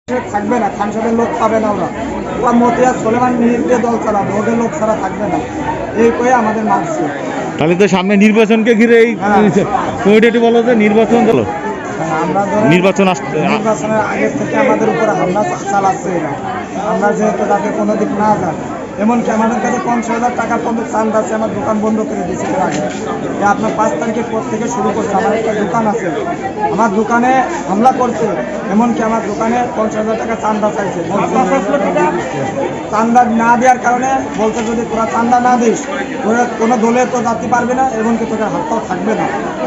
থাকবে না, খান সাহেবের লোক পাবে না, ওরা ওরা মতিয়া সোলেমান মিহিরকে দল চালাবে, ওদের লোক ছাড়া থাকবে না, এই কয়ে আমাদের মারছে। তাহলে তো সামনে নির্বাচনকে ঘিরে এই কমিটি বলো যে নির্বাচন চলো, আমরা নির্বাচনের আগে থেকে আমাদের উপর হামলা চালাচ্ছে এরা। আমরা যেহেতু যাতে কোনো দিক না যান, এমনকি আমাদের কাছে 50,000 টাকা পর্যন্ত চাঁদ আছে, আমার দোকান বন্ধ করে দিয়েছে এর আগে। আপনার 5 তারিখের পর থেকে শুরু করছে, আমার একটা দোকান আছে, আমার দোকানে হামলা করছে, এমনকি আমার দোকানে 50,000 টাকা চাঁদা চাইছে। চাঁদা না দেওয়ার কারণে বলছে যদি তোরা চাঁদা না দিস তোরা কোনো দলে তো যাতে পারবে না, এমনকি তোদের হাতটাও থাকবে না,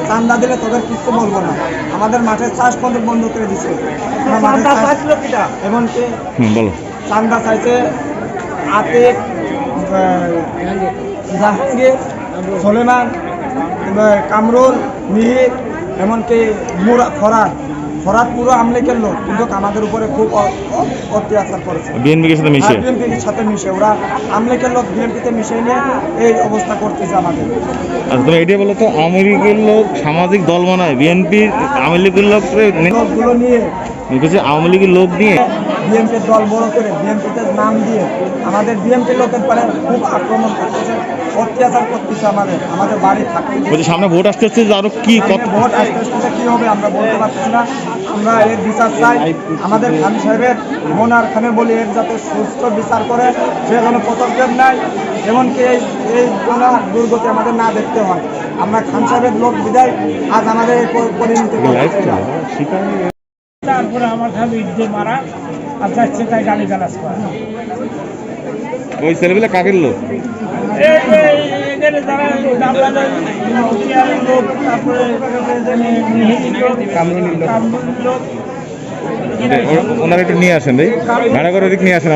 চাঁদা দিলে তোদের কিছু বলবো না। আমাদের মাঠের চাষ বন্ধ করে দিচ্ছে, এমনকি বলো চাঁদা চাইছে আতিক, জাহাঙ্গীর, সোলেমান, কামরুল, মিহির, এমনকি ফরাদ পুরো আমলিকের লোক, কিন্তু আমাদের উপরে খুব অত্যাচার করেছে। বিএনপির সাথে মিশে ওরা আমলিকের লোক বিএনপিতে মিশে নিয়ে এই অবস্থা করতেছে আমাদের। আচ্ছা তুমি এটাই বলো তো, আওয়ামী লীগের লোক সামাজিক দল বানায়, বিএনপির আওয়ামী লীগের লোকগুলো নিয়ে আওয়ামী লীগের লোক নিয়ে বিএনপির দল বড় করে বিএনপিতে নাম দিয়ে আমাদের বিএনপির লোকের পরে খুব আক্রমণ করতেছে, অত্যাচার করতেছে, আমাদের বাড়ি থাকতে। সামনে ভোট আসতে হচ্ছে, আরো কি ভোট আসতে কি হবে আমরা বলতে পারছি না। আমরা এর বিচার চাই, আমাদের খান সাহেবের মোনার খানে বলি এর যাতে সুস্থ বিচার করে, সে কোনো পদক্ষেপ নাই, এমনকি এই দুর্গতি আমাদের না দেখতে হয়। আমরা খান সাহেবের লোক বিদায় আজ আমাদের এই পরিণতি। তারপরে আমার খালি ইজ্জত মারা আর যাচ্ছে তাই গালি গালাজ করা। ওই ছেলেগুলো কাকের লোক? লোক, তারপরে ওনারা একটু নিয়ে আসেন, ভাড়া করে নিয়ে আসেন।